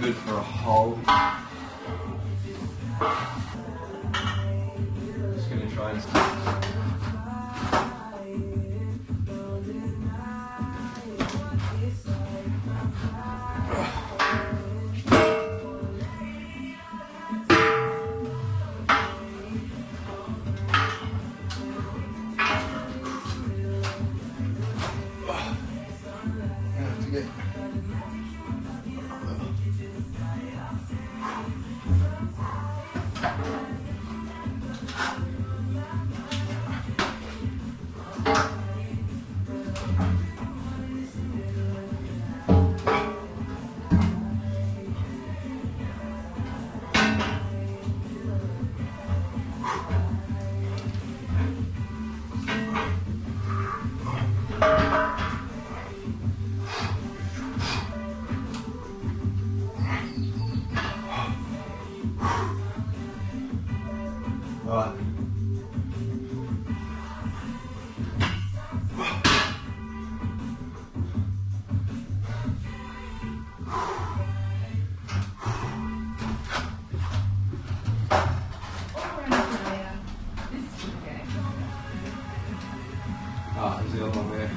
good for a hole. Just gonna try and Alright. Ah, there's the other one there.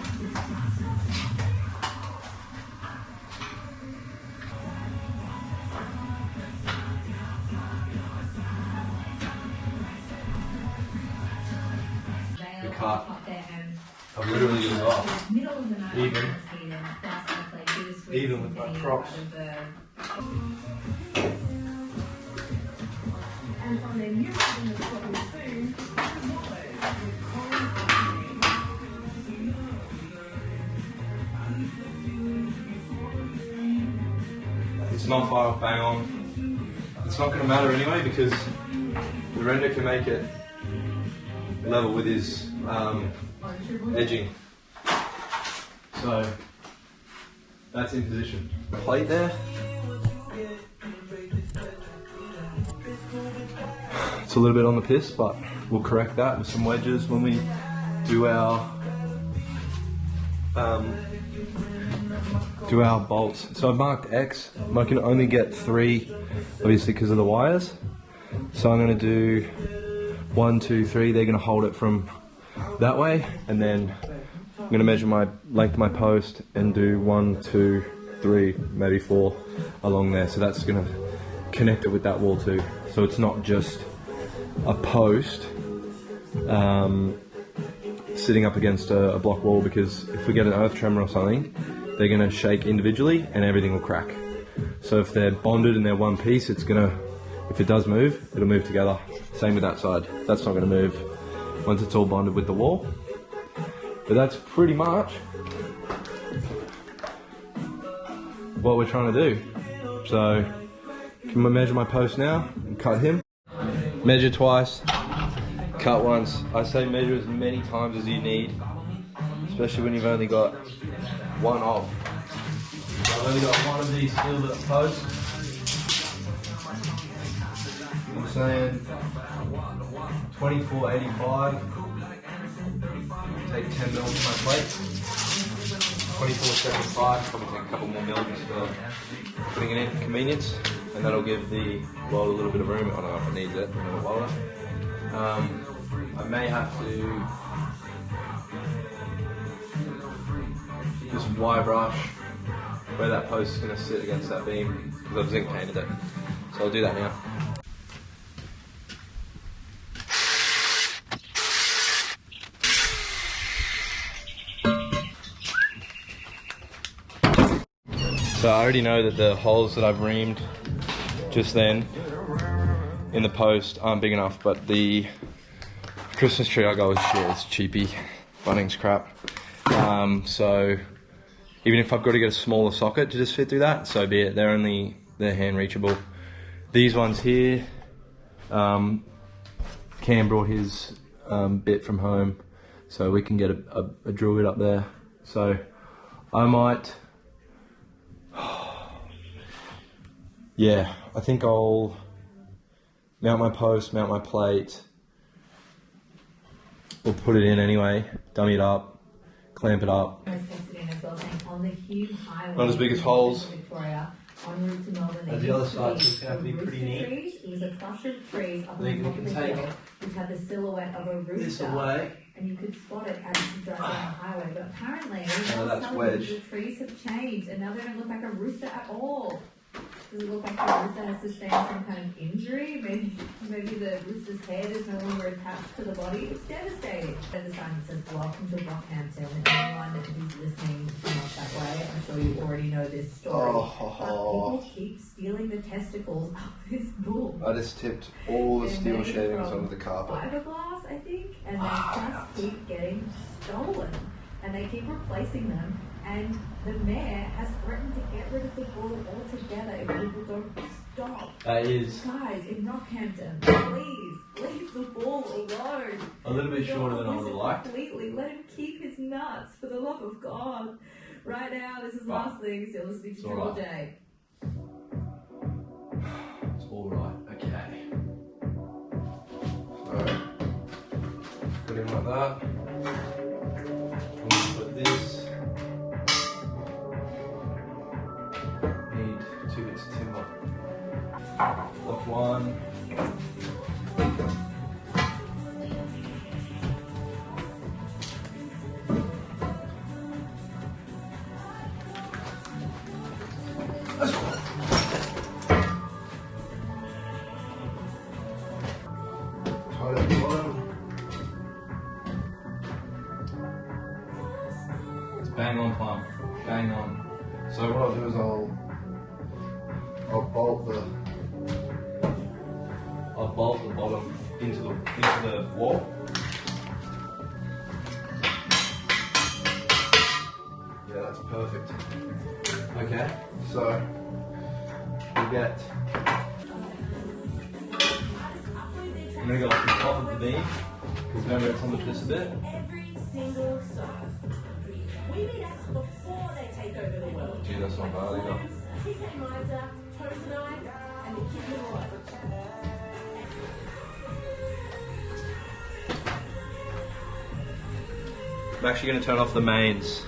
The cut. I've literally used it off. Even with my props. It's not far off bang on. It's not going to matter anyway because the render can make it level with his edging. So that's in position. Plate there. It's a little bit on the piss, but we'll correct that with some wedges when we do our bolts. So I've marked X. I can only get 3, obviously because of the wires. So I'm going to do 1, 2, 3. They're going to hold it from that way, and then I'm going to measure my length of my post and do 1, 2, 3, maybe 4 along there. So that's going to connect it with that wall too. So it's not just a post sitting up against a block wall, because if we get an earth tremor or something, they're going to shake individually and everything will crack. So if they're bonded and they're one piece, it's going to, if it does move, it'll move together. Same with that side. That's not going to move once it's all bonded with the wall. But that's pretty much what we're trying to do. So can I measure my post now and cut him? Measure twice, cut once. I say measure as many times as you need, especially when you've only got one of. So I've only got one of these steel posts. I'm saying 24.85. Take 10 mils to my plate. 24.75. Probably take a couple more mils for putting it in for convenience, and that'll give the weld a little bit of room. I don't know if it needs it. I may have to just wire brush where that post is going to sit against that beam, because I've zinc painted it. So I'll do that now. So I already know that the holes that I've reamed just then in the post aren't big enough, but the Christmas tree I got was shit, it's cheapy, Bunnings crap. So even if I've got to get a smaller socket to just fit through that, so be it. They're hand reachable. These ones here, Cam brought his bit from home, so we can get a drill bit up there. So I might, yeah, I think I'll mount my post, mount my plate. We'll put it in anyway, dummy it up, clamp it up. Not as big as holes. en route to Melbourne. And the other side's just going to be pretty neat. Trees. It was a cluster of trees up on Then top we of can the take hill, which had the silhouette of a rooster. this away. And you could spot it as you drive down the highway. But apparently, that's Wedge. the trees have changed, and now they don't look like a rooster at all. Does it look like the rooster has sustained some kind of injury? Maybe the rooster's head is no longer attached to the body. It's devastating. There's a sign that says, "Welcome to Rockhampton." And anyone who's listening from up that way, I'm sure you already know this story. But people keep stealing the testicles of this bull. I just tipped all the steel shavings onto the carpet. Fiberglass, I think, and they just keep getting stolen. And they keep replacing them. And the mayor has threatened to get rid of the bull altogether if people don't stop. That is Guys, in Rockhampton, please, leave the bull alone. a little bit shorter than I would have liked. Completely, let him keep his nuts, for the love of God. Right now, this is Last Things, you're listening to Triple J. It's alright, okay. So, put him like that. I'm going to put this. Need 2 bits of timber. Left one. It's bang on plumb. Bang on. So what I'll do is I'll bolt the bottom into the wall. Yeah, that's perfect. Okay, so we get. I'm gonna go up the top of the beam because remember it's on the piss a bit. Every single size. We meet us before they take over the world. Gee, that's not bad either. His name Liza, Toes and I, and the kid in white. I'm actually going to turn off the mains,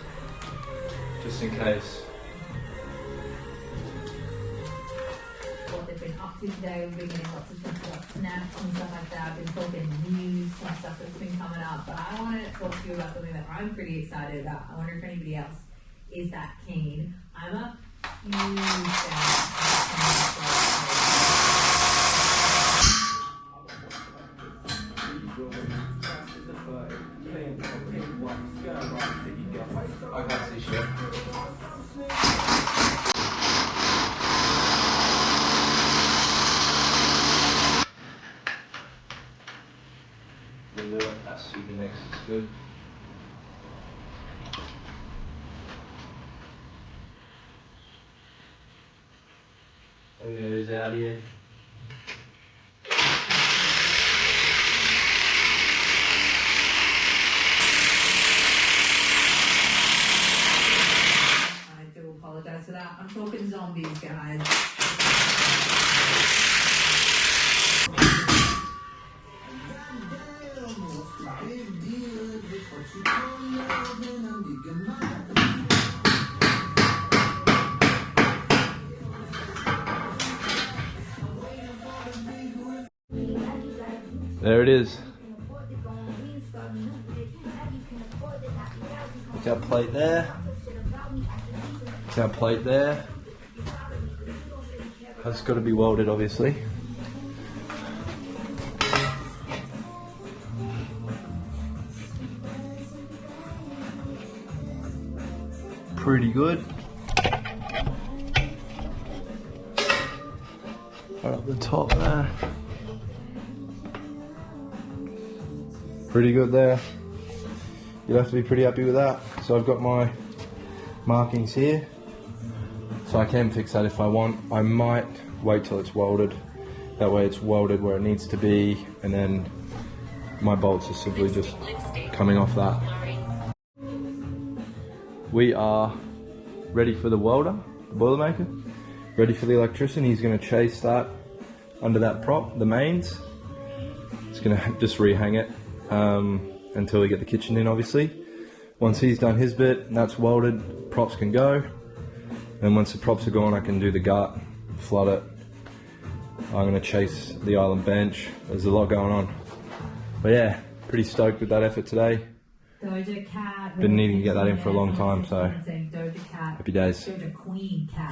just in case. What they've been up to today, we've been getting lots of things like snaps and stuff like that. I've been talking news and stuff that's been coming up, but I want to talk to you about something that I'm pretty excited about. I wonder if anybody else is that keen. I'm a huge I can't see shit. We'll do it. That's super next. It's good. Who's out here? I do apologize for that. I'm talking zombies, guys. There it is. It's our plate there. It's our plate there. It's got to be welded, obviously. Pretty good. Right up the top there. Pretty good there. You'll have to be pretty happy with that. So I've got my markings here. So I can fix that if I want. I might wait till it's welded. That way it's welded where it needs to be, and then my bolts are simply just coming off that. We are ready for the welder, the Boilermaker. Ready for the electrician. He's going to chase that under that prop, the mains. He's going to just rehang it until we get the kitchen in, obviously. Once he's done his bit and that's welded, props can go. Then once the props are gone, I can do the gut, flood it. I'm gonna chase the island bench. There's a lot going on. But yeah, pretty stoked with that effort today. Doja Cat. Been needing to get that in for a long time, so Doja Cat. happy days. Doja Queen Cat.